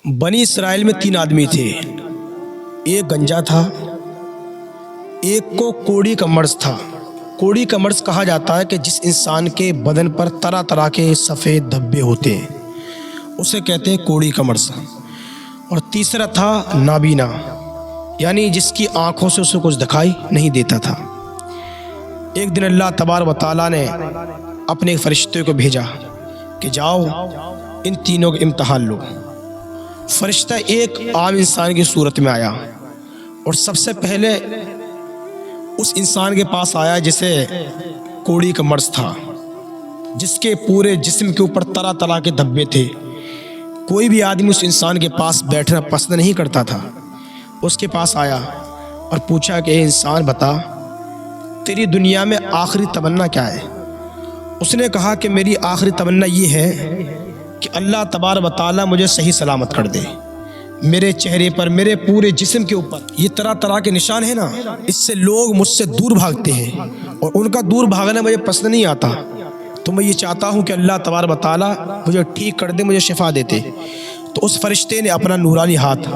بنی اسرائیل میں 3 آدمی تھے، ایک گنجا تھا، ایک کو کوڑی کا مرض تھا۔ کوڑی کا مرض کہا جاتا ہے کہ جس انسان کے بدن پر طرح طرح کے سفید دھبے ہوتے ہیں، اسے کہتے ہیں کوڑی کا مرض۔ اور تیسرا تھا نابینا، یعنی جس کی آنکھوں سے اسے کچھ دکھائی نہیں دیتا تھا۔ ایک دن اللہ تبارک و تعالیٰ نے اپنے فرشتے کو بھیجا کہ جاؤ ان تینوں کا امتحان لو۔ فرشتہ ایک عام انسان کی صورت میں آیا اور سب سے پہلے اس انسان کے پاس آیا جسے کوڑی کا مرض تھا، جس کے پورے جسم کے اوپر طرح طرح کے دھبے تھے۔ کوئی بھی آدمی اس انسان کے پاس بیٹھنا پسند نہیں کرتا تھا۔ اس کے پاس آیا اور پوچھا کہ اے انسان، بتا تیری دنیا میں آخری تمنا کیا ہے؟ اس نے کہا کہ میری آخری تمنا یہ ہے کہ اللہ تبارک و تعالیٰ مجھے صحیح سلامت کر دے۔ میرے چہرے پر، میرے پورے جسم کے اوپر یہ طرح طرح کے نشان ہیں نا، اس سے لوگ مجھ سے دور بھاگتے ہیں اور ان کا دور بھاگنا مجھے پسند نہیں آتا۔ تو میں یہ چاہتا ہوں کہ اللہ تبارک و تعالیٰ مجھے ٹھیک کر دے، مجھے شفا دیتے۔ تو اس فرشتے نے اپنا نورانی ہاتھ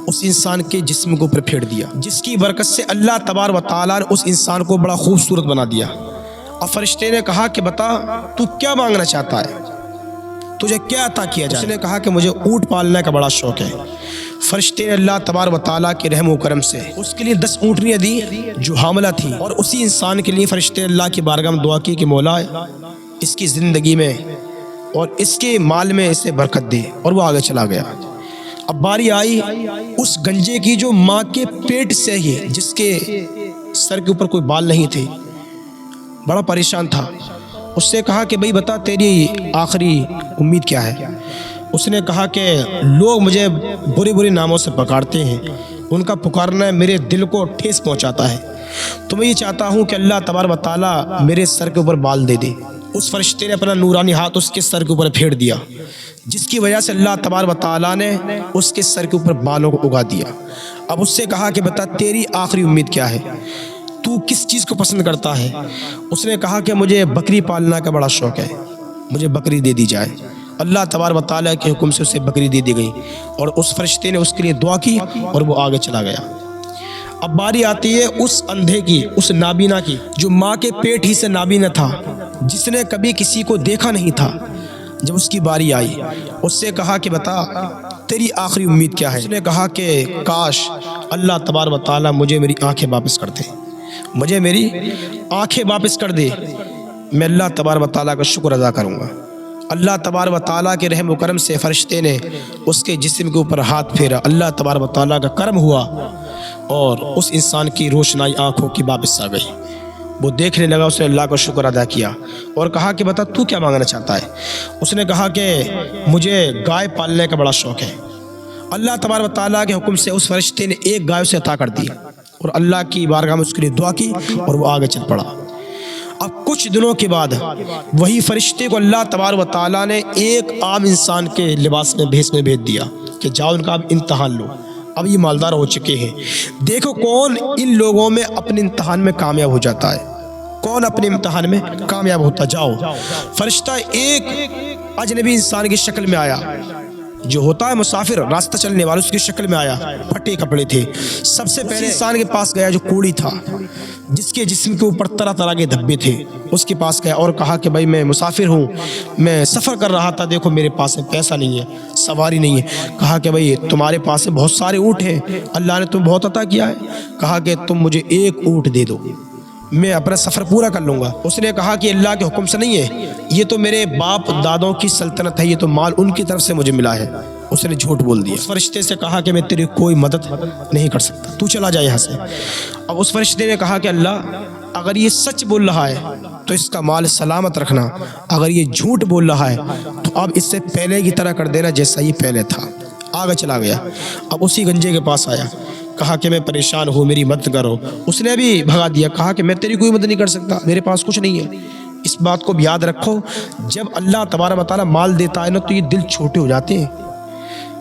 اس انسان کے جسم کے اوپر پھیر دیا، جس کی برکت سے اللہ تبارک و تعالیٰ نے اس انسان کو بڑا خوبصورت بنا دیا۔ اب فرشتے نے کہا کہ بتا تو کیا مانگنا چاہتا ہے، تجھے کیا عطا کیا جائے؟ اس نے کہا کہ مجھے اونٹ پالنے کا بڑا شوق ہے۔ فرشتے نے اللہ تبارک و تعالیٰ کے رحم و کرم سے اس کے لیے 10 اونٹنیاں دی جو حاملہ تھی، اور اسی انسان کے لیے فرشتے نے اللہ کی بارگاہ میں دعا کی کہ مولا اس کی زندگی میں اور اس کے مال میں اسے برکت دے، اور وہ آگے چلا گیا۔ اب باری آئی اس گنجے کی جو ماں کے پیٹ سے ہی، جس کے سر کے اوپر کوئی بال نہیں تھے، بڑا پریشان تھا۔ اس سے کہا کہ بھئی بتا تیری آخری امید کیا ہے؟ اس نے کہا کہ لوگ مجھے برے برے ناموں سے پکارتے ہیں، ان کا پکارنا میرے دل کو ٹھیس پہنچاتا ہے، تو میں یہ چاہتا ہوں کہ اللہ تبارک و تعالیٰ میرے سر کے اوپر بال دے دے۔ اس فرشتے نے اپنا نورانی ہاتھ اس کے سر کے اوپر پھیر دیا، جس کی وجہ سے اللہ تبارک و تعالیٰ نے اس کے سر کے اوپر بالوں کو اگا دیا۔ اب اس سے کہا کہ بتا تیری آخری امید کیا ہے، تو کس چیز کو پسند کرتا ہے؟ اس نے کہا کہ مجھے بکری پالنا کا بڑا شوق ہے، مجھے بکری دے دی جائے۔ اللہ تبارک و تعالیٰ کے حکم سے اسے بکری دے دی گئی، اور اس فرشتے نے اس کے لیے دعا کی اور وہ آگے چلا گیا۔ اب باری آتی ہے اس اندھے کی، اس نابینا کی، جو ماں کے پیٹ ہی سے نابینا تھا، جس نے کبھی کسی کو دیکھا نہیں تھا۔ جب اس کی باری آئی، اس سے کہا کہ بتا تیری آخری امید کیا ہے؟ اس نے کہا کہ کاش اللہ تبارک و تعالیٰ مجھے میری آنکھیں واپس کر دے، مجھے میری آنکھیں واپس کر دے، میں اللہ تبارک و تعالیٰ کا شکر ادا کروں گا۔ اللہ تبارک و تعالیٰ کے رحم و کرم سے فرشتے نے اس کے جسم کے اوپر ہاتھ پھیرا، اللہ تبارک و تعالیٰ کا کرم ہوا اور اس انسان کی روشنائی آنکھوں کی واپس آ گئی۔ وہ دیکھنے لگا، اس نے اللہ کا شکر ادا کیا اور کہا کہ بتا تو کیا مانگنا چاہتا ہے؟ اس نے کہا کہ مجھے گائے پالنے کا بڑا شوق ہے۔ اللہ تبارک و تعالیٰ کے حکم سے اس فرشتے نے ایک گائے اسے عطا کر دی، اور اللہ کی بارگاہ میں اس کے لیے دعا کی اور وہ آگے چل پڑا۔ اب کچھ دنوں کے بعد وہی فرشتے کو اللہ تبارک و تعالیٰ نے ایک عام انسان کے لباس میں بھیس میں بھیج دیا کہ جاؤ ان کا اب امتحان لو۔ اب یہ مالدار ہو چکے ہیں، دیکھو کون ان لوگوں میں اپنے امتحان میں کامیاب ہو جاتا ہے، کون اپنے امتحان میں کامیاب ہوتا۔ جاؤ۔ فرشتہ ایک اجنبی انسان کی شکل میں آیا، جو ہوتا ہے مسافر راستہ چلنے والا، اس کی شکل میں آیا، پھٹے کپڑے تھے۔ سب سے پہلے انسان کے پاس گیا جو کوڑی تھا، جس کے جسم کے اوپر طرح طرح کے دھبے تھے، اس کے پاس گیا اور کہا کہ بھائی میں مسافر ہوں، میں سفر کر رہا تھا، دیکھو میرے پاس پیسہ نہیں ہے، سواری نہیں ہے۔ کہا کہ بھائی تمہارے پاس بہت سارے اونٹ ہیں، اللہ نے تمہیں بہت عطا کیا ہے، کہا کہ تم مجھے ایک اونٹ دے دو، میں اپنا سفر پورا کر لوں گا۔ اس نے کہا کہ اللہ کے حکم سے نہیں ہے، یہ تو میرے باپ دادوں کی سلطنت ہے، یہ تو مال ان کی طرف سے مجھے ملا ہے۔ اس نے جھوٹ بول دیا۔ اس فرشتے سے کہا کہ میں تیری کوئی مدد نہیں کر سکتا، تو چلا جا یہاں سے۔ اب اس فرشتے نے کہا کہ اللہ اگر یہ سچ بول رہا ہے تو اس کا مال سلامت رکھنا، اگر یہ جھوٹ بول رہا ہے تو اب اس سے پہلے کی طرح کر دینا جیسا یہ پہلے تھا۔ آگے چلا گیا۔ اب اسی گنجے کے پاس آیا، کہا کہ میں پریشان ہوں، میری مدد کرو۔ اس نے بھی بھگا دیا، کہا کہ میں تیری کوئی مدد نہیں کر سکتا، میرے پاس کچھ نہیں ہے۔ اس بات کو بھی یاد رکھو، جب اللہ تبارک و تعالیٰ مال دیتا ہے نا تو یہ دل چھوٹے ہو جاتے ہیں۔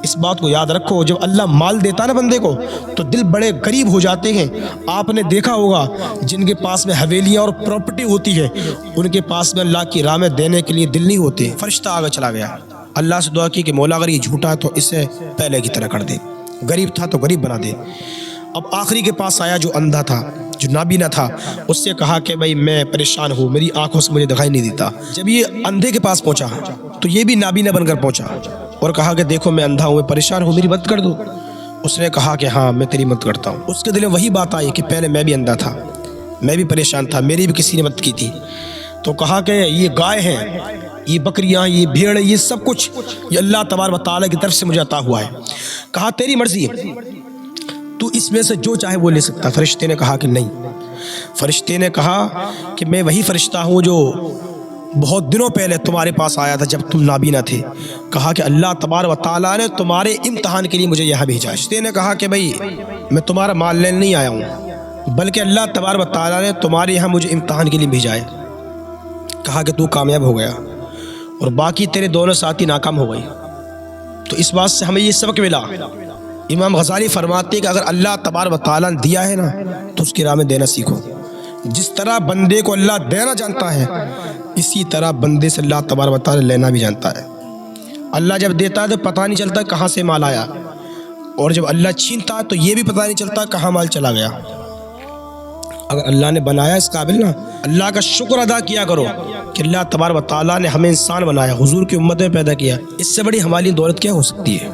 اس بات کو یاد رکھو، جب اللہ مال دیتا ہے نا بندے کو تو دل بڑے غریب ہو جاتے ہیں۔ آپ نے دیکھا ہوگا جن کے پاس میں حویلیاں اور پراپرٹی ہوتی ہے، ان کے پاس میں اللہ کی راہ میں دینے کے لیے دل نہیں ہوتے۔ فرشتہ آگے چلا گیا۔ اللہ سے دعا کی کہ مولا اگر یہ جھوٹا ہے تو اسے پہلے کی طرح کر دے، غریب تھا تو غریب بنا دے۔ اب آخری کے پاس آیا جو اندھا تھا، جو نابینا تھا، اس سے کہا کہ بھائی میں پریشان ہوں، میری آنکھوں سے مجھے دکھائی نہیں دیتا۔ جب یہ اندھے کے پاس پہنچا تو یہ بھی نابینا بن کر پہنچا اور کہا کہ دیکھو میں اندھا ہوں، میں پریشان ہوں، میری مدد کر دو۔ اس نے کہا کہ ہاں میں تیری مدد کرتا ہوں۔ اس کے دل میں وہی بات آئی کہ پہلے میں بھی اندھا تھا، میں بھی پریشان تھا، میری بھی کسی نے مدد کی تھی۔ تو کہا کہ یہ گائے ہیں، یہ بکریاں، یہ بھیڑ، یہ سب کچھ یہ اللہ تبارک و تعالیٰ کی طرف سے مجھے عطا ہوا ہے۔ کہا تیری مرضی ہے، تو اس میں سے جو چاہے وہ لے سکتا۔ فرشتے نے کہا کہ نہیں۔ فرشتے نے کہا کہ میں وہی فرشتہ ہوں جو بہت دنوں پہلے تمہارے پاس آیا تھا جب تم نابینا تھے۔ کہا کہ اللہ تبارک و تعالیٰ نے تمہارے امتحان کے لیے مجھے یہاں بھیجا ہے۔ فرشتے نے کہا کہ بھائی میں تمہارا مال لینے نہیں آیا ہوں، بلکہ اللہ تبارک و تعالیٰ نے تمہارے یہاں مجھے امتحان کے لیے بھیجا ہے۔ کہا کہ تو کامیاب ہو گیا اور باقی تیرے دونوں ساتھی ناکام ہو گئے۔ تو اس بات سے ہمیں یہ سبق ملا۔ امام غزالی فرماتے ہیں کہ اگر اللہ تبارک و تعالیٰ نے دیا ہے نا تو اس کی راہ میں دینا سیکھو۔ جس طرح بندے کو اللہ دینا جانتا ہے، اسی طرح بندے سے اللہ تبارک و تعالیٰ لینا بھی جانتا ہے۔ اللہ جب دیتا ہے تو پتہ نہیں چلتا کہاں سے مال آیا، اور جب اللہ چھینتا ہے تو یہ بھی پتہ نہیں چلتا کہاں مال چلا گیا۔ اگر اللہ نے بنایا اس قابل نا، اللہ کا شکر ادا کیا کرو کہ اللہ تبارک و تعالیٰ نے ہمیں انسان بنایا، حضور کی امت میں پیدا کیا۔ اس سے بڑی ہماری دولت کیا ہو سکتی ہے؟